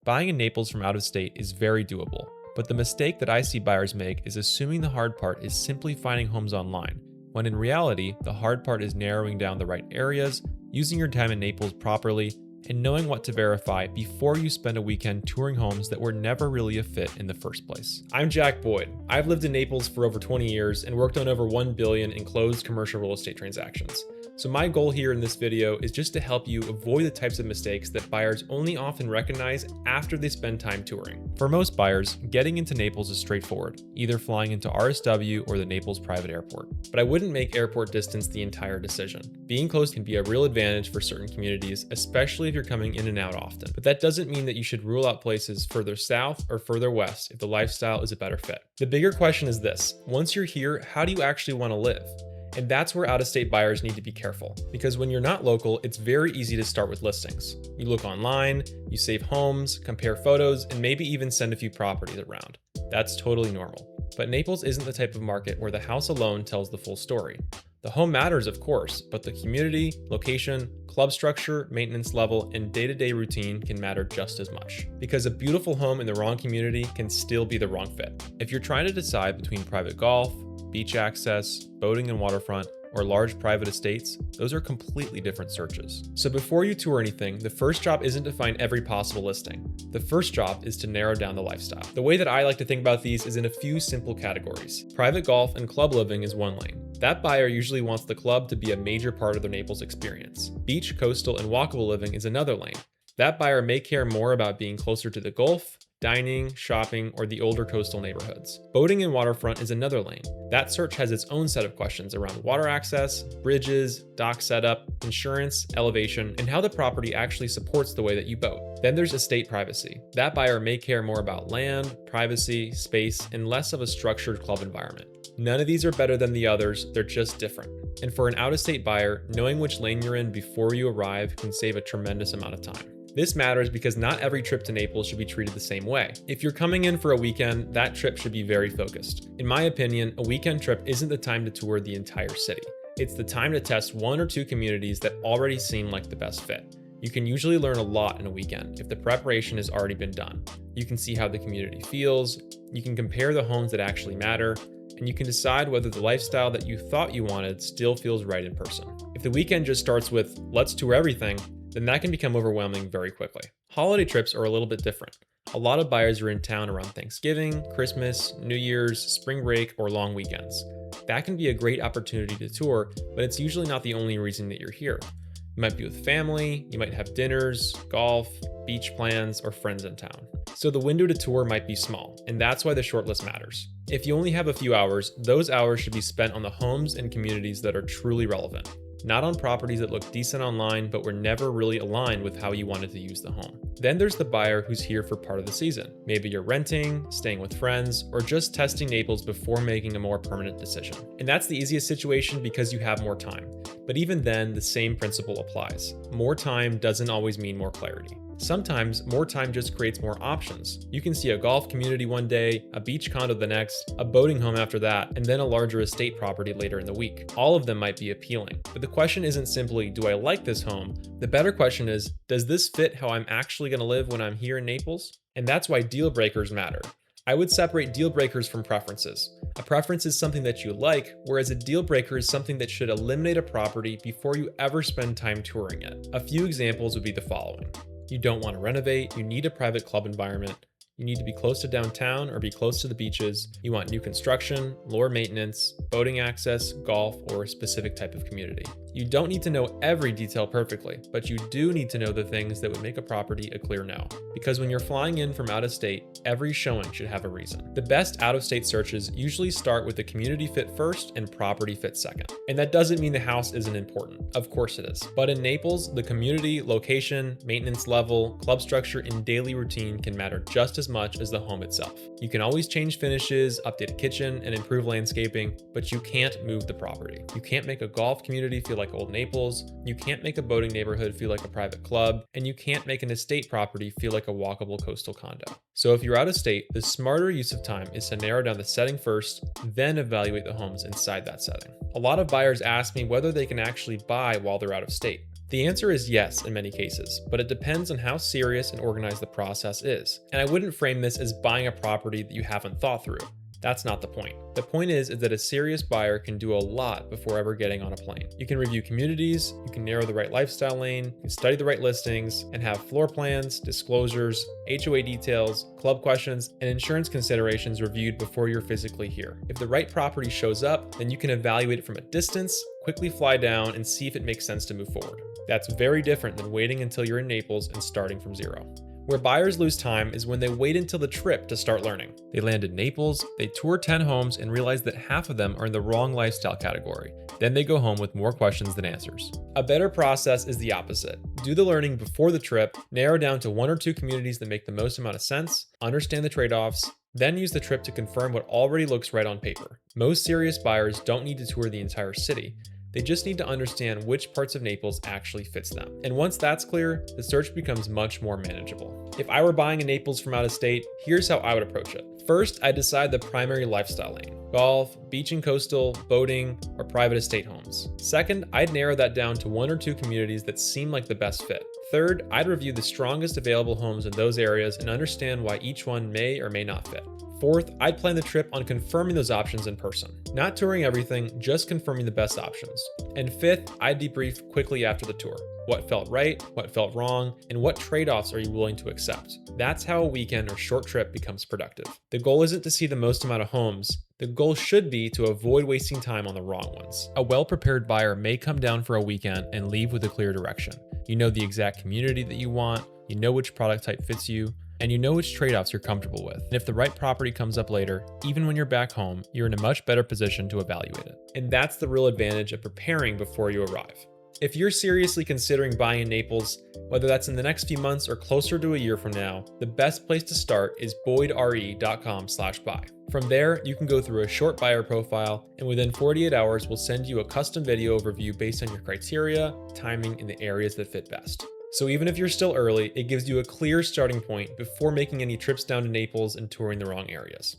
Buying in Naples from out of state is very doable, but the mistake that I see buyers make is assuming the hard part is simply finding homes online, when in reality, the hard part is narrowing down the right areas, using your time in Naples properly, and knowing what to verify before you spend a weekend touring homes that were never really a fit in the first place. I'm Jack Boyd. I've lived in Naples for over 20 years and worked on over 1 billion in closed commercial real estate transactions. So my goal here in this video is just to help you avoid the types of mistakes that buyers only often recognize after they spend time touring. For most buyers, getting into Naples is straightforward, either flying into RSW or the Naples private airport. But I wouldn't make airport distance the entire decision. Being close can be a real advantage for certain communities, especially if you're coming in and out often. But that doesn't mean that you should rule out places further south or further west if the lifestyle is a better fit. The bigger question is this: once you're here, how do you actually want to live? And that's where out-of-state buyers need to be careful, because when you're not local, it's very easy to start with listings. You look online, you save homes, compare photos, and maybe even send a few properties around. That's totally normal. But Naples isn't the type of market where the house alone tells the full story. The home matters, of course, but the community, location, club structure, maintenance level, and day-to-day routine can matter just as much. Because a beautiful home in the wrong community can still be the wrong fit. If you're trying to decide between private golf, beach access, boating and waterfront, or large private estates, those are completely different searches. So before you tour anything, the first job isn't to find every possible listing. The first job is to narrow down the lifestyle. The way that I like to think about these is in a few simple categories. Private golf and club living is one lane. That buyer usually wants the club to be a major part of their Naples experience. Beach, coastal, and walkable living is another lane. That buyer may care more about being closer to the Gulf, dining, shopping, or the older coastal neighborhoods. Boating and waterfront is another lane. That search has its own set of questions around water access, bridges, dock setup, insurance, elevation, and how the property actually supports the way that you boat. Then there's estate privacy. That buyer may care more about land, privacy, space, and less of a structured club environment. None of these are better than the others, they're just different. And for an out-of-state buyer, knowing which lane you're in before you arrive can save a tremendous amount of time. This matters because not every trip to Naples should be treated the same way. If you're coming in for a weekend, that trip should be very focused. In my opinion, a weekend trip isn't the time to tour the entire city. It's the time to test 1 or 2 communities that already seem like the best fit. You can usually learn a lot in a weekend if the preparation has already been done. You can see how the community feels, you can compare the homes that actually matter, and you can decide whether the lifestyle that you thought you wanted still feels right in person. If the weekend just starts with, let's tour everything, then that can become overwhelming very quickly. Holiday trips are a little bit different. A lot of buyers are in town around Thanksgiving, Christmas, New Year's, spring break, or long weekends. That can be a great opportunity to tour, but it's usually not the only reason that you're here. You might be with family, you might have dinners, golf, beach plans, or friends in town. So the window to tour might be small, and that's why the shortlist matters. If you only have a few hours, those hours should be spent on the homes and communities that are truly relevant. Not on properties that look decent online but were never really aligned with how you wanted to use the home. Then there's the buyer who's here for part of the season. Maybe you're renting, staying with friends, or just testing Naples before making a more permanent decision. And that's the easiest situation because you have more time. But even then, the same principle applies. More time doesn't always mean more clarity. Sometimes more time just creates more options. You can see a golf community one day, a beach condo the next, a boating home after that, and then a larger estate property later in the week. All of them might be appealing. But the question isn't simply, do I like this home? The better question is, does this fit how I'm actually going to live when I'm here in Naples? And that's why deal breakers matter. I would separate deal breakers from preferences. A preference is something that you like, whereas a deal breaker is something that should eliminate a property before you ever spend time touring it. A few examples would be the following. You don't want to renovate, you need a private club environment, you need to be close to downtown or be close to the beaches, you want new construction, lower maintenance, boating access, golf, or a specific type of community. You don't need to know every detail perfectly, but you do need to know the things that would make a property a clear no. Because when you're flying in from out of state, every showing should have a reason. The best out-of-state searches usually start with the community fit first and property fit second. And that doesn't mean the house isn't important. Of course it is. But in Naples, the community, location, maintenance level, club structure, and daily routine can matter just as much as the home itself. You can always change finishes, update a kitchen, and improve landscaping, but you can't move the property. You can't make a golf community feel like old Naples, you can't make a boating neighborhood feel like a private club, and you can't make an estate property feel like a walkable coastal condo. So if you're out of state, the smarter use of time is to narrow down the setting first, then evaluate the homes inside that setting. A lot of buyers ask me whether they can actually buy while they're out of state. The answer is yes in many cases, but it depends on how serious and organized the process is. And I wouldn't frame this as buying a property that you haven't thought through. That's not the point. The point is that a serious buyer can do a lot before ever getting on a plane. You can review communities, you can narrow the right lifestyle lane, you can study the right listings, and have floor plans, disclosures, HOA details, club questions, and insurance considerations reviewed before you're physically here. If the right property shows up, then you can evaluate it from a distance, quickly fly down, and see if it makes sense to move forward. That's very different than waiting until you're in Naples and starting from zero. Where buyers lose time is when they wait until the trip to start learning. They land in Naples, they tour 10 homes and realize that half of them are in the wrong lifestyle category. Then they go home with more questions than answers. A better process is the opposite. Do the learning before the trip, narrow down to 1 or 2 communities that make the most amount of sense, understand the trade-offs, then use the trip to confirm what already looks right on paper. Most serious buyers don't need to tour the entire city. They just need to understand which parts of Naples actually fits them. And once that's clear, the search becomes much more manageable. If I were buying in Naples from out of state, here's how I would approach it. First, I'd decide the primary lifestyle lane: golf, beach and coastal, boating, or private estate homes. Second, I'd narrow that down to 1 or 2 communities that seem like the best fit. Third, I'd review the strongest available homes in those areas and understand why each one may or may not fit. Fourth, I'd plan the trip on confirming those options in person. Not touring everything, just confirming the best options. And fifth, I'd debrief quickly after the tour. What felt right, what felt wrong, and what trade-offs are you willing to accept? That's how a weekend or short trip becomes productive. The goal isn't to see the most amount of homes. The goal should be to avoid wasting time on the wrong ones. A well-prepared buyer may come down for a weekend and leave with a clear direction. You know the exact community that you want, you know which product type fits you, and you know which trade-offs you're comfortable with. And if the right property comes up later, even when you're back home, you're in a much better position to evaluate it. And that's the real advantage of preparing before you arrive. If you're seriously considering buying in Naples, whether that's in the next few months or closer to a year from now, the best place to start is boydre.com/buy. From there, you can go through a short buyer profile, and within 48 hours, we'll send you a custom video overview based on your criteria, timing, and the areas that fit best. So even if you're still early, it gives you a clear starting point before making any trips down to Naples and touring the wrong areas.